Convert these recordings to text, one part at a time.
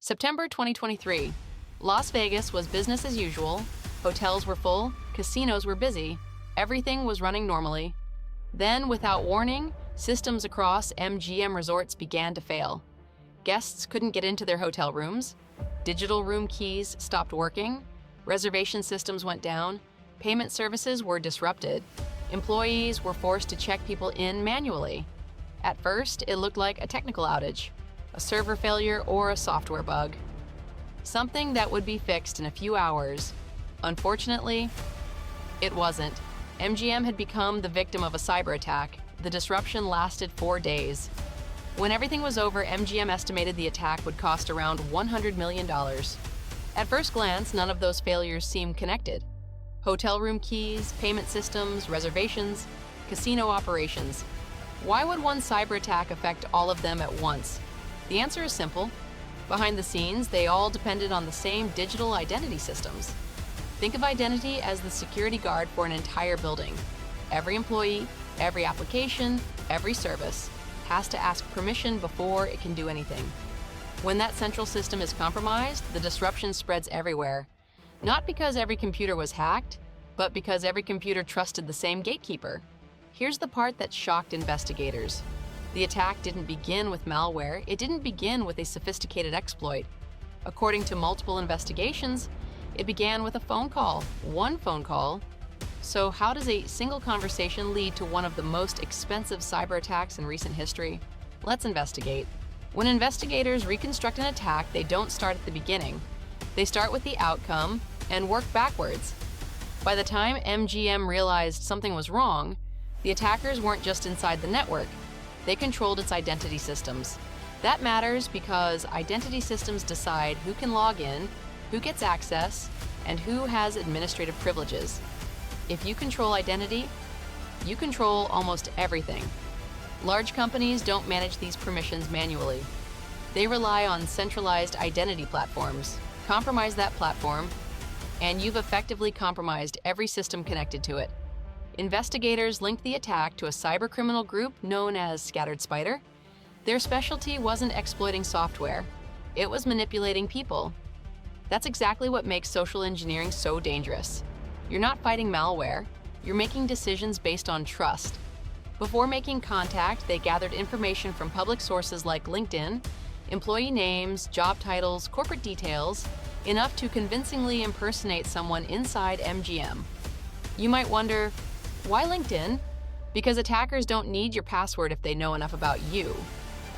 September 2023. Las Vegas was business as usual. Hotels were full, casinos were busy, everything was running normally. Then, without warning, systems across MGM Resorts began to fail. Guests couldn't get into their hotel rooms, digital room keys stopped working, reservation systems went down, payment services were disrupted, employees were forced to check people in manually. At first, it looked like a technical outage, a server failure, or a software bug. Something that would be fixed in a few hours. Unfortunately, it wasn't. MGM had become the victim of a cyber attack. The disruption lasted 4 days. When everything was over, MGM estimated the attack would cost around $100 million. At first glance, none of those failures seemed connected. Hotel room keys, payment systems, reservations, casino operations. Why would one cyber attack affect all of them at once? The answer is simple. Behind the scenes, they all depended on the same digital identity systems. Think of identity as the security guard for an entire building. Every employee, every application, every service has to ask permission before it can do anything. When that central system is compromised, the disruption spreads everywhere. Not because every computer was hacked, but because every computer trusted the same gatekeeper. Here's the part that shocked investigators. The attack didn't begin with malware, it didn't begin with a sophisticated exploit. According to multiple investigations, it began with a phone call, one phone call. So how does a single conversation lead to one of the most expensive cyber attacks in recent history? Let's investigate. When investigators reconstruct an attack, they don't start at the beginning. They start with the outcome and work backwards. By the time MGM realized something was wrong, the attackers weren't just inside the network. They controlled its identity systems. That matters because identity systems decide who can log in, who gets access, and who has administrative privileges. If you control identity, you control almost everything. Large companies don't manage these permissions manually. They rely on centralized identity platforms. Compromise that platform, and you've effectively compromised every system connected to it. Investigators linked the attack to a cybercriminal group known as Scattered Spider. Their specialty wasn't exploiting software, it was manipulating people. That's exactly what makes social engineering so dangerous. You're not fighting malware, you're making decisions based on trust. Before making contact, they gathered information from public sources like LinkedIn, employee names, job titles, corporate details, enough to convincingly impersonate someone inside MGM. You might wonder, why LinkedIn? Because attackers don't need your password if they know enough about you.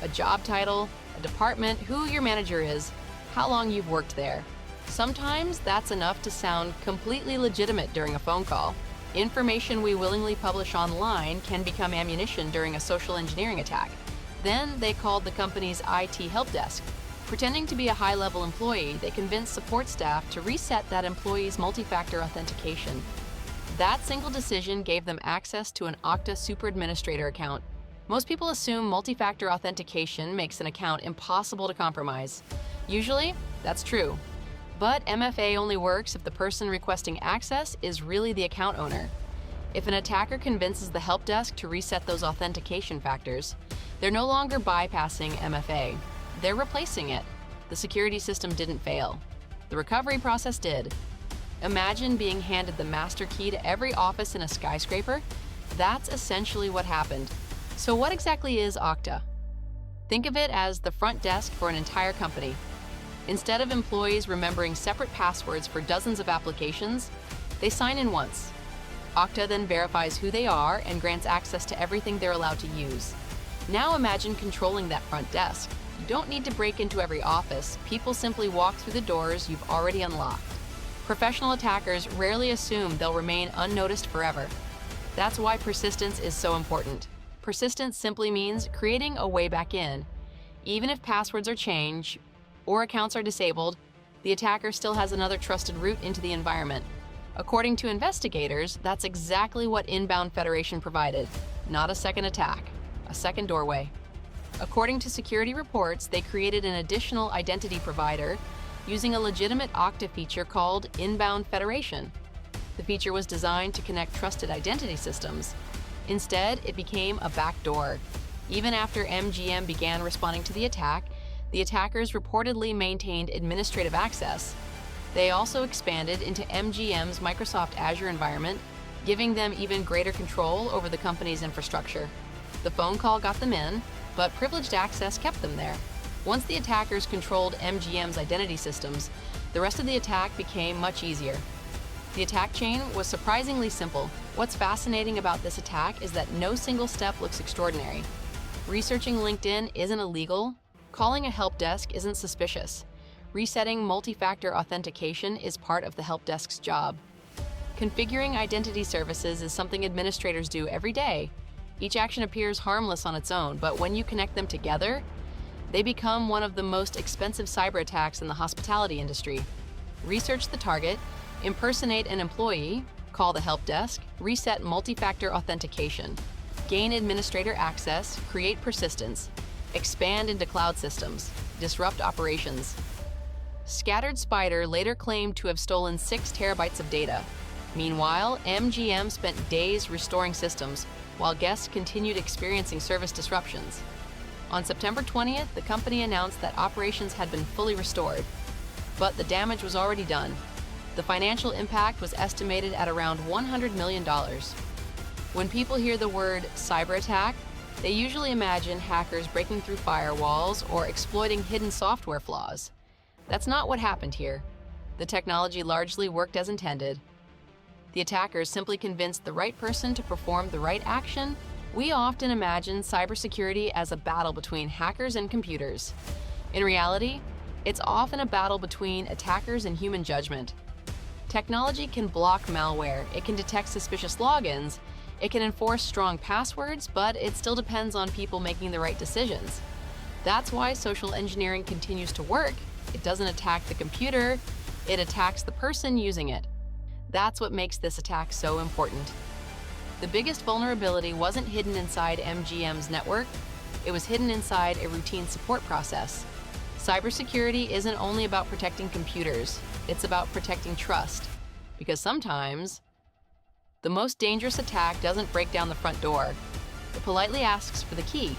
A job title, a department, who your manager is, how long you've worked there. Sometimes that's enough to sound completely legitimate during a phone call. Information we willingly publish online can become ammunition during a social engineering attack. Then they called the company's IT help desk. Pretending to be a high-level employee, they convinced support staff to reset that employee's multi-factor authentication. That single decision gave them access to an Okta Super Administrator account. Most people assume multi-factor authentication makes an account impossible to compromise. Usually, that's true. But MFA only works if the person requesting access is really the account owner. If an attacker convinces the help desk to reset those authentication factors, they're no longer bypassing MFA. They're replacing it. The security system didn't fail. The recovery process did. Imagine being handed the master key to every office in a skyscraper. That's essentially what happened. So what exactly is Okta? Think of it as the front desk for an entire company. Instead of employees remembering separate passwords for dozens of applications, they sign in once. Okta then verifies who they are and grants access to everything they're allowed to use. Now imagine controlling that front desk. You don't need to break into every office. People simply walk through the doors you've already unlocked. Professional attackers rarely assume they'll remain unnoticed forever. That's why persistence is so important. Persistence simply means creating a way back in. Even if passwords are changed or accounts are disabled, the attacker still has another trusted route into the environment. According to investigators, that's exactly what Inbound Federation provided. Not a second attack, a second doorway. According to security reports, they created an additional identity provider using a legitimate Okta feature called Inbound Federation. The feature was designed to connect trusted identity systems. Instead, it became a backdoor. Even after MGM began responding to the attack, The attackers reportedly maintained administrative access. They also expanded into MGM's Microsoft Azure environment, giving them even greater control over the company's infrastructure. The phone call got them in, but privileged access kept them there. Once the attackers controlled MGM's identity systems, the rest of the attack became much easier. The attack chain was surprisingly simple. What's fascinating about this attack is that no single step looks extraordinary. Researching LinkedIn isn't illegal. Calling a help desk isn't suspicious. Resetting multi-factor authentication is part of the help desk's job. Configuring identity services is something administrators do every day. Each action appears harmless on its own, but when you connect them together, they become one of the most expensive cyber attacks in the hospitality industry. Research the target, impersonate an employee, call the help desk, reset multi-factor authentication, gain administrator access, create persistence, expand into cloud systems, disrupt operations. Scattered Spider later claimed to have stolen 6 terabytes of data. Meanwhile, MGM spent days restoring systems, while guests continued experiencing service disruptions. On September 20th, the company announced that operations had been fully restored, but the damage was already done. The financial impact was estimated at around $100 million. When people hear the word cyber attack, they usually imagine hackers breaking through firewalls or exploiting hidden software flaws. That's not what happened here. The technology largely worked as intended. The attackers simply convinced the right person to perform the right action. We often imagine cybersecurity as a battle between hackers and computers. In reality, it's often a battle between attackers and human judgment. Technology can block malware, it can detect suspicious logins, it can enforce strong passwords, but it still depends on people making the right decisions. That's why social engineering continues to work. It doesn't attack the computer, it attacks the person using it. That's what makes this attack so important. The biggest vulnerability wasn't hidden inside MGM's network, it was hidden inside a routine support process. Cybersecurity isn't only about protecting computers, it's about protecting trust. Because sometimes, the most dangerous attack doesn't break down the front door. It politely asks for the key.